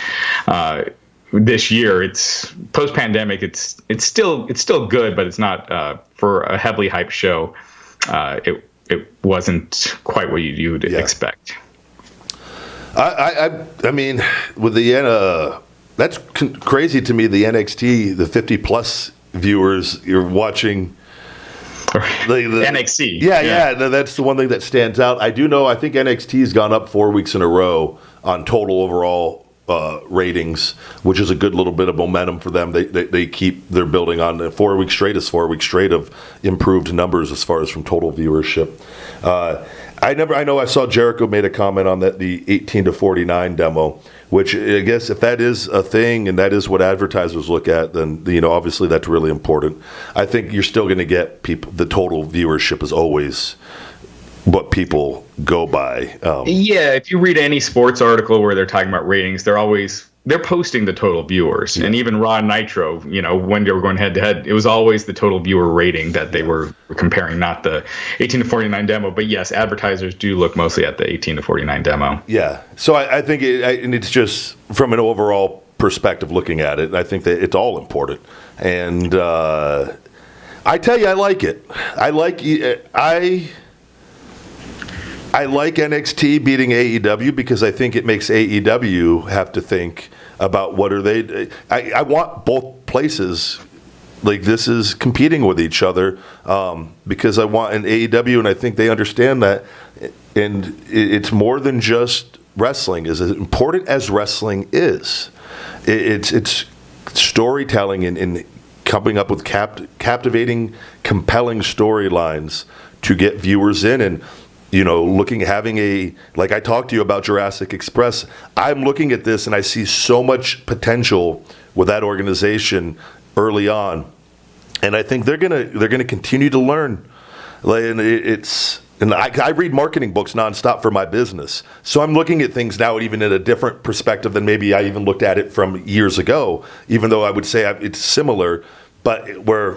This year, it's post-pandemic. It's still good, but it's not for a heavily hyped show. It wasn't quite what you'd expect. I mean, with the that's crazy to me. The NXT, the 50+ viewers you're watching. The NXT. Yeah, that's the one thing that stands out. I do know. I think NXT's gone up 4 weeks in a row on total overall ratings, which is a good little bit of momentum for them. They keep their building on 4 weeks straight. Is 4 weeks straight of improved numbers as far as from total viewership. I know I saw Jericho made a comment on that, the 18 to 49 demo, which I guess if that is a thing and that is what advertisers look at, then obviously that's really important. I think you're still going to get people. The total viewership is always what people go by. If you read any sports article where they're talking about ratings, they're posting the total viewers. And even Raw and Nitro, when they were going head to head, it was always the total viewer rating that they were comparing, not the 18 to 49 demo. But yes, advertisers do look mostly at the 18 to 49 demo. Yeah. So I think it's just from an overall perspective looking at it, I think that it's all important. And I tell you, I like it. I like NXT beating AEW because I think it makes AEW have to think about what are they. I want both places, like this is competing with each other, because I want an AEW, and I think they understand that. And it's more than just wrestling. As important as wrestling is, it's storytelling and coming up with captivating, compelling storylines to get viewers in. And like I talked to you about Jurassic Express, I'm looking at this and I see so much potential with that organization early on, and I think they're gonna continue to learn. And I read marketing books nonstop for my business, so I'm looking at things now even in a different perspective than maybe I even looked at it from years ago. Even though I would say it's similar, but where.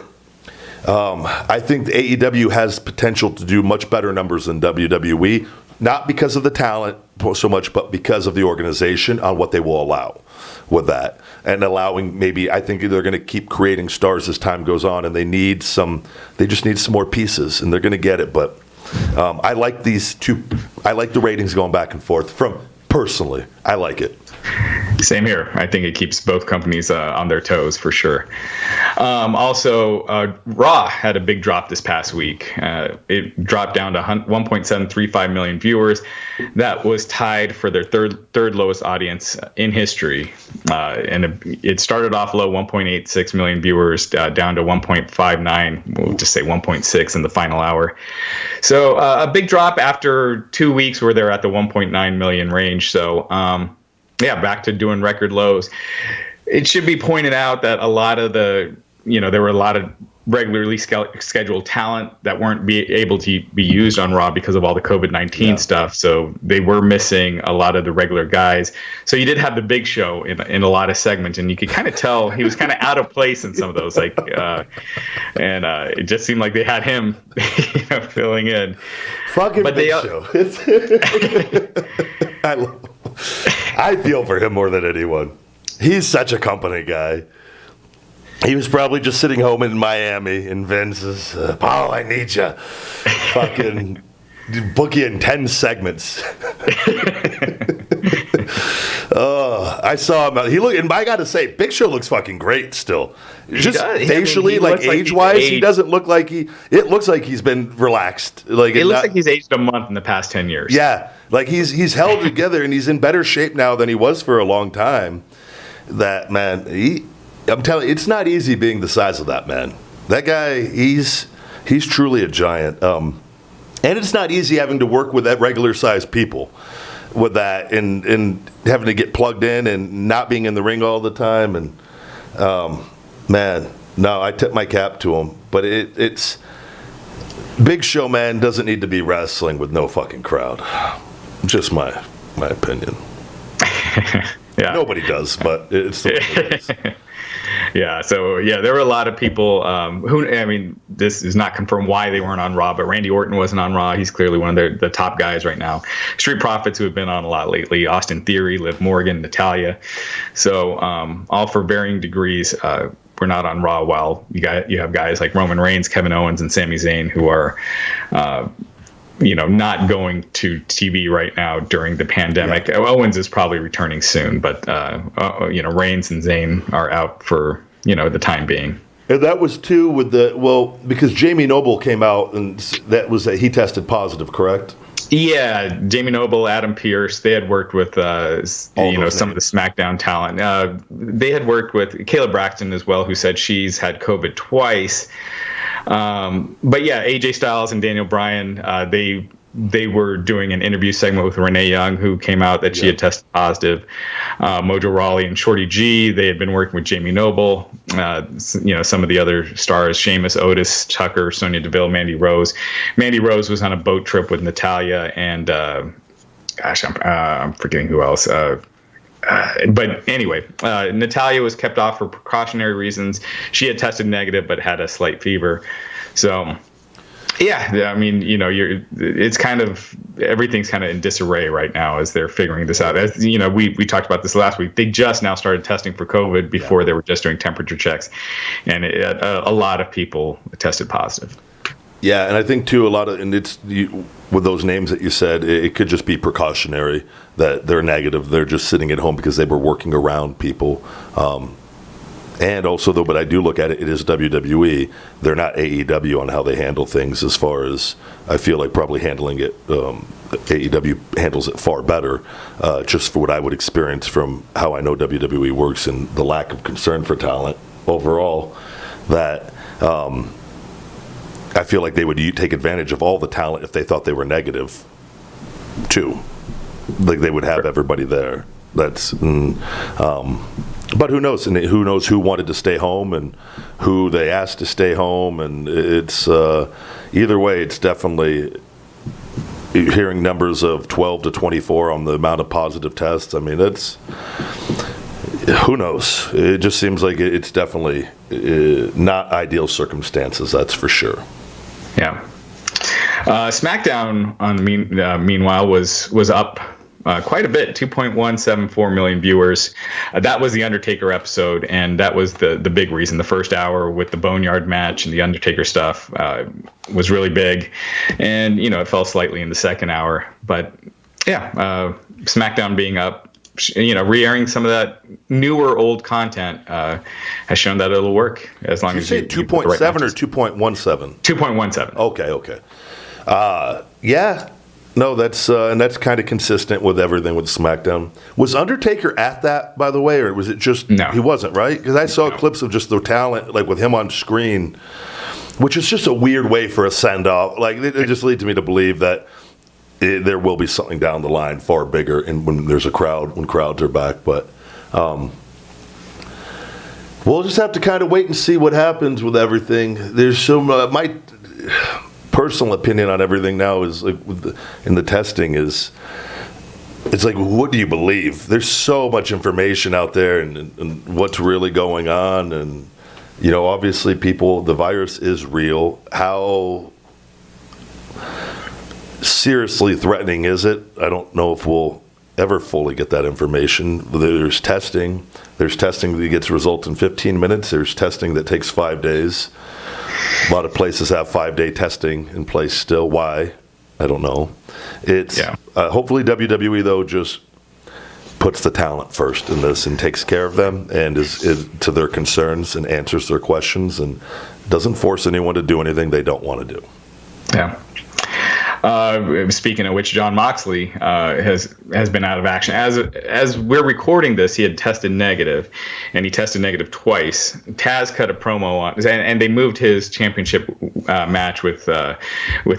I think the AEW has potential to do much better numbers than WWE, not because of the talent so much, but because of the organization on what they will allow with that. And allowing I think they're going to keep creating stars as time goes on, and they just need some more pieces, and they're going to get it. But I like these two. I like the ratings going back and forth. Personally, I like it. Same here. I think it keeps both companies on their toes for sure. Also, Raw had a big drop this past week. It dropped down to 1.735 million viewers. That was tied for their third lowest audience in history. And it started off low, 1.86 million viewers, down to 1.59. We'll just say 1.6 in the final hour. So a big drop after 2 weeks where they're at the 1.9 million range. So back to doing record lows. It should be pointed out that a lot of there were a lot of regularly scheduled talent that weren't able to be used on Raw because of all the COVID-19 stuff. So they were missing a lot of the regular guys. So you did have the Big Show in a lot of segments, and you could kind of tell he was kind of out of place in some of those. And it just seemed like they had him, filling in. Fucking Big Show. I feel for him more than anyone. He's such a company guy. He was probably just sitting home in Miami, and Vince is, Paul, I need you. Fucking book you in 10 segments. I saw him. And I got to say, Big Show looks fucking great still. Just facially, age-wise, he doesn't look like it looks like he's been relaxed. It looks like he's aged a month in the past 10 years. Yeah. Like he's held together, and he's in better shape now than he was for a long time. That man, I'm telling you, it's not easy being the size of that man. That guy, he's truly a giant. And it's not easy having to work with that regular sized people with that, and having to get plugged in and not being in the ring all the time. And I tip my cap to him. But it's Big Show, man, doesn't need to be wrestling with no fucking crowd. Just my opinion. Yeah. Nobody does, but it's the way it is. Yeah, so there were a lot of people who, I mean, this is not confirmed why they weren't on Raw, but Randy Orton wasn't on Raw. He's clearly one of the top guys right now. Street Profits, who have been on a lot lately, Austin Theory, Liv Morgan, Natalia. So all for varying degrees. We're not on Raw, while you have guys like Roman Reigns, Kevin Owens, and Sami Zayn who are not going to TV right now during the pandemic. Yeah. Owens is probably returning soon, but Reigns and Zayn are out for the time being. And that was too with because Jamie Noble came out and he tested positive, correct? Yeah, Jamie Noble, Adam Pearce, they had worked with some of the SmackDown talent. They had worked with Kayla Braxton as well, who said she's had COVID twice. But yeah, AJ Styles and Daniel Bryan, they were doing an interview segment with Renee Young, who came out that she had tested positive. Mojo Rawley and Shorty G, they had been working with Jamie Noble. Some of the other stars, Sheamus, Otis, Tucker, Sonya Deville, Mandy Rose. Mandy Rose was on a boat trip with Natalia and I'm forgetting who else. But anyway, Natalia was kept off for precautionary reasons. She had tested negative but had a slight fever. So, yeah, I mean, it's kind of, everything's kind of in disarray right now as they're figuring this out. As we talked about this last week. They just now started testing for COVID before they were just doing temperature checks, and a lot of people tested positive. Yeah, and I think too with those names that you said, it could just be precautionary that they're negative. They're just sitting at home because they were working around people. And also, though, but I do look at it is WWE. They're not AEW on how they handle things, as far as I feel like probably handling it. AEW handles it far better, just for what I would experience from how I know WWE works and the lack of concern for talent overall. That I feel like they would take advantage of all the talent if they thought they were negative, too. Like they would have everybody there. But who knows? And who knows who wanted to stay home and who they asked to stay home. And it's either way, it's definitely hearing numbers of 12 to 24 on the amount of positive tests. I mean, who knows? It just seems like it's definitely not ideal circumstances. That's for sure. Yeah. SmackDown meanwhile was up quite a bit, 2.174 million viewers. That was the Undertaker episode, and that was the big reason. The first hour with the Boneyard match and the Undertaker stuff was really big, and it fell slightly in the second hour. But yeah, SmackDown being up, re-airing some of that newer old content has shown that it'll work as long as you say 2.7 or 2.17. 2.17. Okay. Yeah. No, that's kind of consistent with everything with SmackDown. Was Undertaker at that, by the way, or was it just no? He wasn't, right? Because I saw clips of just the talent, like with him on screen, which is just a weird way for a send off. Like it just leads me to believe that there will be something down the line far bigger, and when there's a crowd, when crowds are back. But we'll just have to kind of wait and see what happens with everything. There's some my personal opinion on everything now is like in the testing is it's like, what do you believe? There's so much information out there and what's really going on, and obviously the virus is real. How seriously threatening is it? I don't know if we'll ever fully get that information. There's testing that gets results in 15 minutes. There's testing that takes 5 days. A lot of places have 5-day testing in place still. Why? I don't know. It's hopefully WWE, though, just puts the talent first in this and takes care of them and is to their concerns and answers their questions and doesn't force anyone to do anything they don't want to do. Yeah. Speaking of which, Jon Moxley has been out of action. As we're recording this, he had tested negative, and he tested negative twice. Tazz cut a promo on, and they moved his championship match with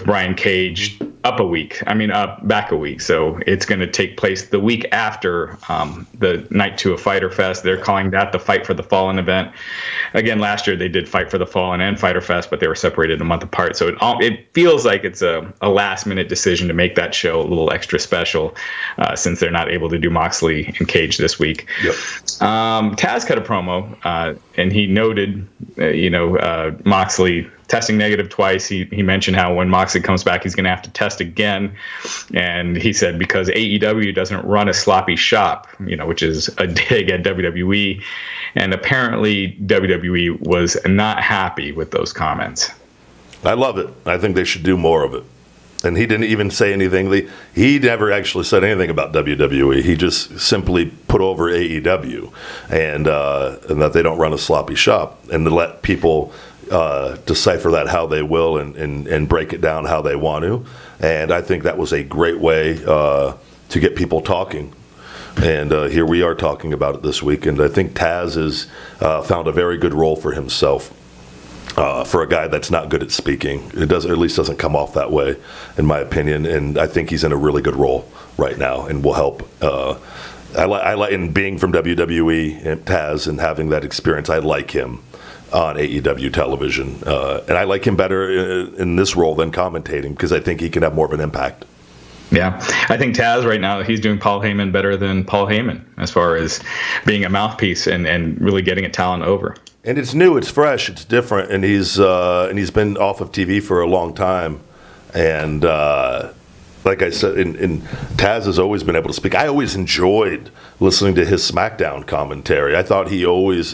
Brian Cage up a week. Back a week. So it's going to take place the week after the Night 2 of Fyter Fest. They're calling that the Fight for the Fallen event. Again, last year they did Fight for the Fallen and Fyter Fest, but they were separated a month apart. So it feels like it's a last-minute decision to make that show a little extra special since they're not able to do Moxley and Cage this week. Yep. Tazz cut a promo, and he noted, Moxley testing negative twice. He mentioned how when Moxley comes back, he's going to have to test again. And he said because AEW doesn't run a sloppy shop, which is a dig at WWE. And apparently WWE was not happy with those comments. I love it. I think they should do more of it. And he didn't even say anything. He never actually said anything about WWE. He just simply put over AEW and that they don't run a sloppy shop, and to let people decipher that how they will and break it down how they want to. And I think that was a great way to get people talking. And here we are talking about it this week. And I think Tazz has found a very good role for himself. For a guy that's not good at speaking, at least doesn't come off that way, in my opinion. And I think he's in a really good role right now, and will help. I like, in being from WWE and Tazz and having that experience, I like him on AEW television, and I like him better in this role than commentating because I think he can have more of an impact. Yeah, I think Tazz right now, he's doing Paul Heyman better than Paul Heyman as far as being a mouthpiece and really getting a talent over. And it's new, it's fresh, it's different, and he's been off of TV for a long time. And like I said, and Tazz has always been able to speak. I always enjoyed listening to his Smackdown commentary. I thought he always,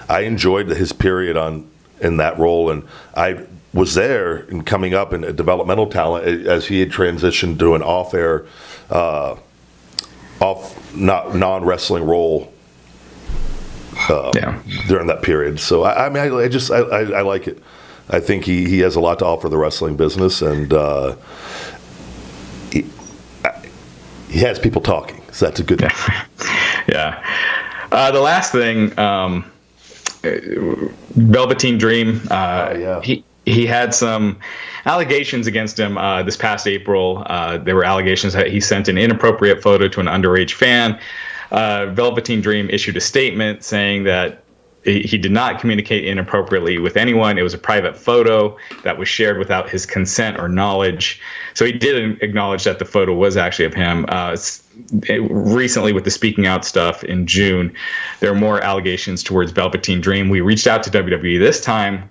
I enjoyed his period in that role, and I was there and coming up in a developmental talent as he had transitioned to an off-air, non-wrestling role. During that period. So I like it. I think he has a lot to offer the wrestling business, and he has people talking, so that's a good thing. Yeah. The last thing, Velveteen Dream, he had some allegations against him this past April. There were allegations that he sent an inappropriate photo to an underage fan. Velveteen Dream issued a statement saying that he did not communicate inappropriately with anyone. It was a private photo that was shared without his consent or knowledge. So he did acknowledge that the photo was actually of him. Recently, with the speaking out stuff in June, there are more allegations towards Velveteen Dream. We reached out to WWE this time.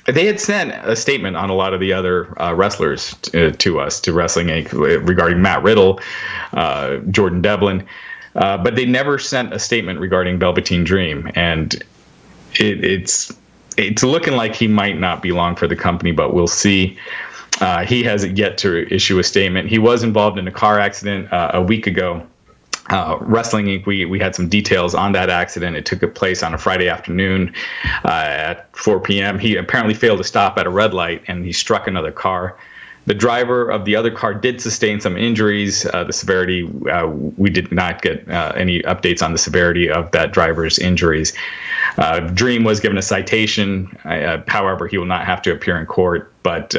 They had sent a statement on a lot of the other wrestlers to us, to Wrestling Inc., regarding Matt Riddle, Jordan Devlin. But they never sent a statement regarding Velveteen Dream, and it's looking like he might not be long for the company, but we'll see. He hasn't yet to issue a statement. He was involved in a car accident a week ago. Wrestling Inc., we had some details on that accident. It took place on a Friday afternoon at 4 p.m. He apparently failed to stop at a red light, and he struck another car. The driver of the other car did sustain some injuries. The severity, we did not get any updates on the severity of that driver's injuries. Dream was given a citation. However, he will not have to appear in court. But,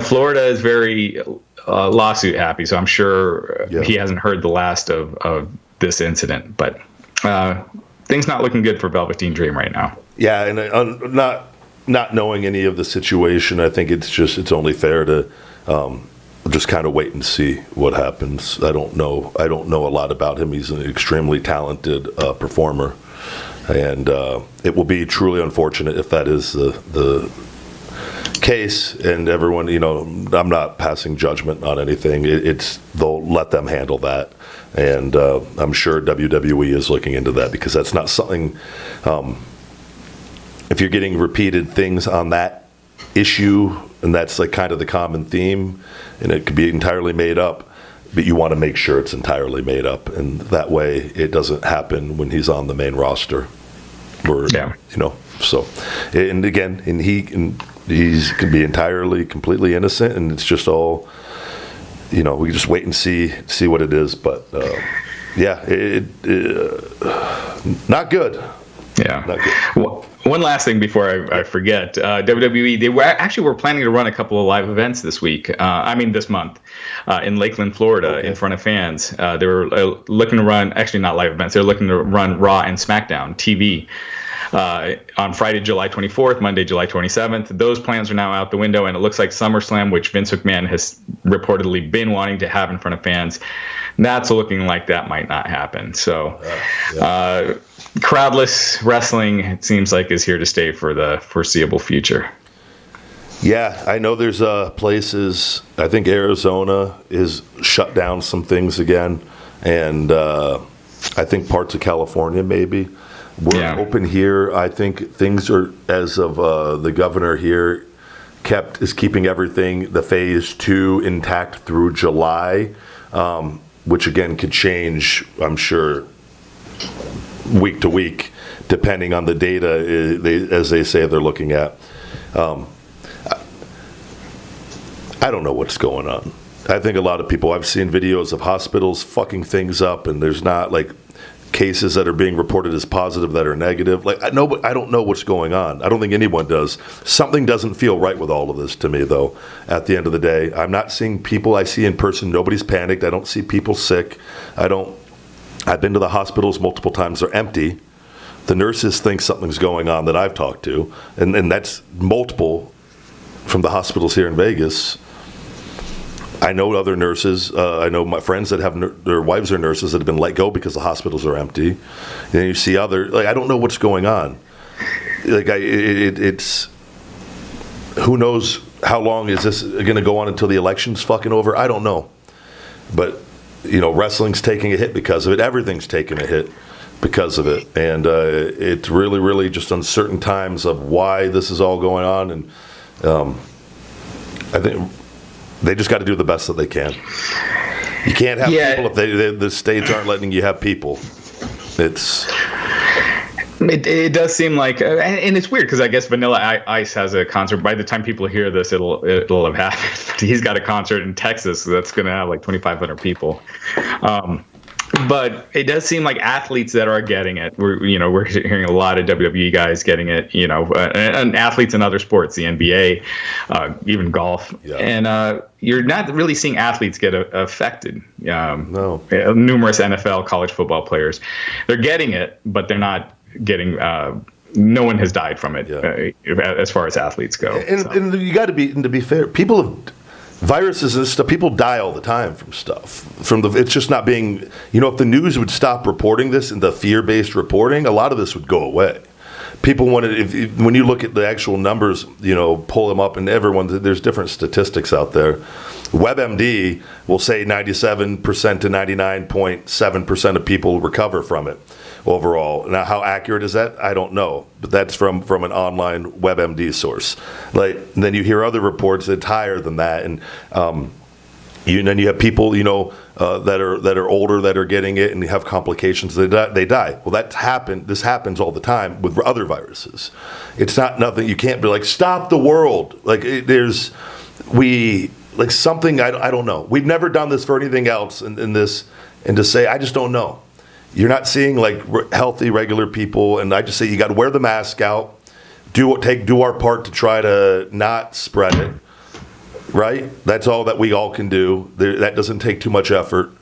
Florida is very lawsuit happy, so I'm sure he hasn't heard the last of this incident. But things not looking good for Velveteen Dream right now. Yeah, and not knowing any of the situation, I think it's only fair to just kind of wait and see what happens. I don't know a lot about him. He's an extremely talented performer, and it will be truly unfortunate if that is the case. And everyone, I'm not passing judgment on anything. They'll let them handle that, and I'm sure WWE is looking into that, because that's not something. If you're getting repeated things on that issue, and that's like kind of the common theme, and it could be entirely made up, but you want to make sure it's entirely made up, and that way it doesn't happen when he's on the main roster. So, and again, he's could be entirely, completely innocent, and it's just all, we just wait and see what it is. But not good. Yeah. Not good. One last thing before I forget. WWE, they were planning to run a couple of live events this week. This month in Lakeland, Florida, in front of fans. They were looking to run, actually not live events, they were looking to run Raw and SmackDown TV on Friday, July 24th, Monday, July 27th. Those plans are now out the window, and it looks like SummerSlam, which Vince McMahon has reportedly been wanting to have in front of fans, that's looking like that might not happen. So crowdless wrestling, it seems like, is here to stay for the foreseeable future. Yeah, I know there's places, I think Arizona is shut down some things again, and I think parts of California maybe. We're open here. I think things are, as of the governor here, is keeping everything, the phase 2, intact through July, which again could change, I'm sure, week to week, depending on the data, as they say they're looking at. I don't know what's going on. I think a lot of people, I've seen videos of hospitals fucking things up, and there's not like cases that are being reported as positive that are negative. Like, I don't know what's going on. I don't think anyone does. Something doesn't feel right with all of this to me, though, at the end of the day. I'm not seeing people I see in person. Nobody's panicked. I don't see people sick. I've been to the hospitals multiple times. They're empty. The nurses think something's going on that I've talked to, and that's multiple from the hospitals here in Vegas. I know other nurses. I know my friends that have their wives are nurses that have been let go because the hospitals are empty. And then you see other, like, I don't know what's going on. Like, it's who knows how long is this going to go on until the election's fucking over? I don't know. But wrestling's taking a hit because of it. Everything's taking a hit because of it, and it's really, really just uncertain times of why this is all going on. And I think they just got to do the best that they can. You can't have people if the states aren't letting you have people. It does seem like, and it's weird because I guess Vanilla Ice has a concert. By the time people hear this, it'll have happened. He's got a concert in Texas that's going to have like 2,500 people. But it does seem like athletes that are getting it. We're hearing a lot of WWE guys getting it. And athletes in other sports, the NBA, even golf, and you're not really seeing athletes get affected. No. Numerous NFL, college football players, they're getting it, but they're not getting. No one has died from it as far as athletes go. And you got to be fair. People have. Viruses and stuff, people die all the time from stuff. It's just not being, if the news would stop reporting this and the fear-based reporting, a lot of this would go away. People wanted, when you look at the actual numbers, pull them up, and there's different statistics out there. WebMD will say 97% to 99.7% of people recover from it overall. Now, how accurate is that? I don't know, but that's from an online WebMD source. Then you hear other reports that's higher than that, and then you have people that are older that are getting it and have complications. They die. Well, that's happened. This happens all the time with other viruses. It's not nothing. You can't be like, stop the world. Something. I don't know. We've never done this for anything else in this, and to say I just don't know. You're not seeing healthy, regular people, and I just say you got to wear the mask out, do our part to try to not spread it, right? That's all that we all can do. That doesn't take too much effort,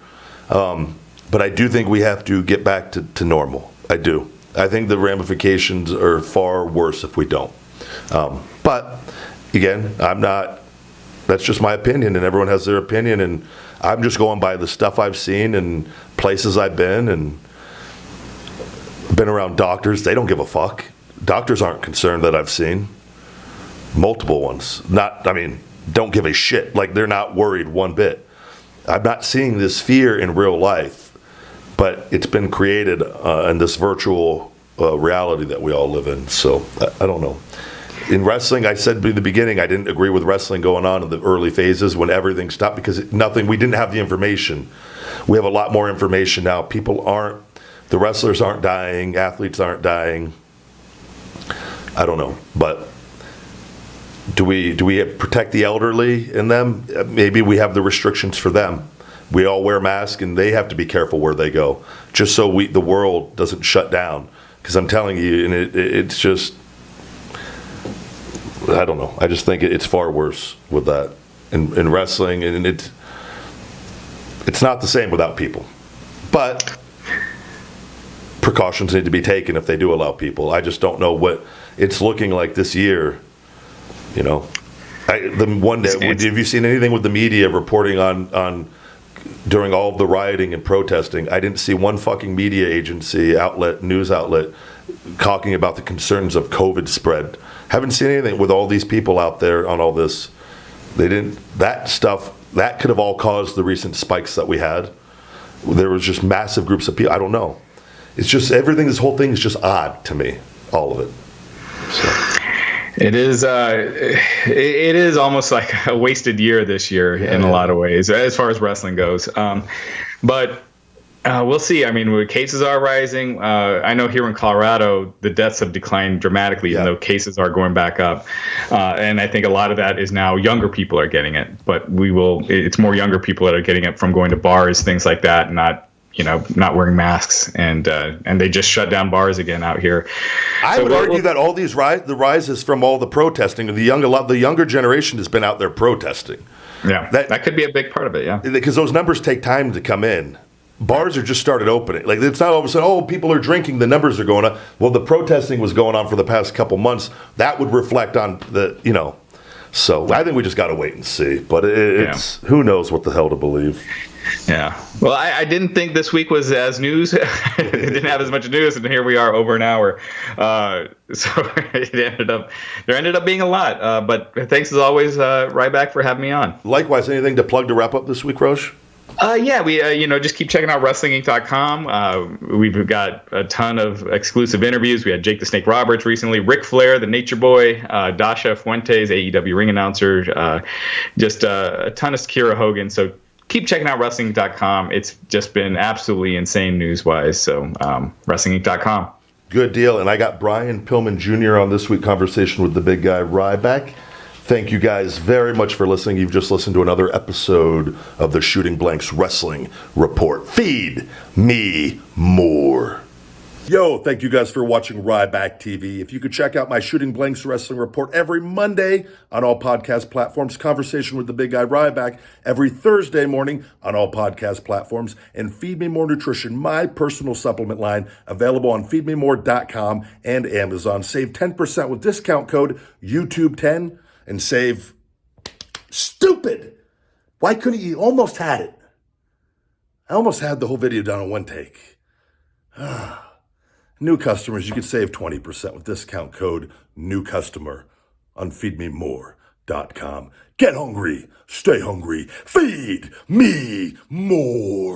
but I do think we have to get back to normal. I do. I think the ramifications are far worse if we don't. But again, I'm not. That's just my opinion, and everyone has their opinion, and I'm just going by the stuff I've seen and places I've been, and been around doctors. They don't give a fuck. Doctors aren't concerned that I've seen. Multiple ones. Don't give a shit. They're not worried one bit. I'm not seeing this fear in real life, but it's been created in this virtual reality that we all live in. So I don't know. In wrestling, I said in the beginning, I didn't agree with wrestling going on in the early phases when everything stopped because we didn't have the information. We have a lot more information now. The wrestlers aren't dying, athletes aren't dying. I don't know, but do we protect the elderly in them? Maybe we have the restrictions for them. We all wear masks, and they have to be careful where they go, just so the world doesn't shut down. Because I'm telling you, and it's just, I don't know. I just think it's far worse with that in wrestling, and it's not the same without people. But precautions need to be taken if they do allow people. I just don't know what it's looking like this year. You know, the one day, have you seen anything with the media reporting on during all of the rioting and protesting? I didn't see one fucking media agency outlet, news outlet, talking about the concerns of COVID spread. Haven't seen anything with all these people out there on all this. They didn't. That stuff that could have all caused the recent spikes that we had. There was just massive groups of people. I don't know. It's just everything. This whole thing is just odd to me. All of it. So. It is. It is almost like a wasted year this year in a lot of ways, as far as wrestling goes. But we'll see. I mean, cases are rising. I know here in Colorado, the deaths have declined dramatically, even though cases are going back up. And I think a lot of that is now younger people are getting it. But it's more younger people that are getting it from going to bars, things like that, not wearing masks, and they just shut down bars again out here. I would argue that all these the rise is from all the protesting. The younger generation has been out there protesting. Yeah, that could be a big part of it. Yeah, because those numbers take time to come in. Bars are just started opening. Like, it's not all of a sudden, people are drinking, the numbers are going up. Well, the protesting was going on for the past couple months. That would reflect on So I think we just got to wait and see. But it's who knows what the hell to believe. Yeah. Well, I didn't think this week was as news. It didn't have as much news, and here we are over an hour. So there ended up being a lot. But thanks as always, Ryback, for having me on. Likewise, anything to plug to wrap up this week, Raj? We just keep checking out WrestlingInc.com. We've got a ton of exclusive interviews. We had Jake the Snake Roberts recently, Ric Flair, the Nature Boy, Dasha Fuentes, AEW ring announcer, just a ton of Kyra Hogan. So keep checking out WrestlingInc.com. It's just been absolutely insane news-wise. So WrestlingInc.com. Good deal. And I got Brian Pillman Jr. on this week's conversation with the big guy, Ryback. Thank you guys very much for listening. You've just listened to another episode of the Shooting Blanks Wrestling Report. Feed me more. Yo, thank you guys for watching Ryback TV. If you could check out my Shooting Blanks Wrestling Report every Monday on all podcast platforms, Conversation with the Big Guy Ryback every Thursday morning on all podcast platforms, and Feed Me More Nutrition, my personal supplement line, available on feedmemore.com and Amazon. Save 10% with discount code YouTube10 and save stupid. Why couldn't you? Almost had it. I almost had the whole video done in one take. New customers, you can save 20% with discount code new customer on feedmemore.com. Get hungry, stay hungry, feed me more.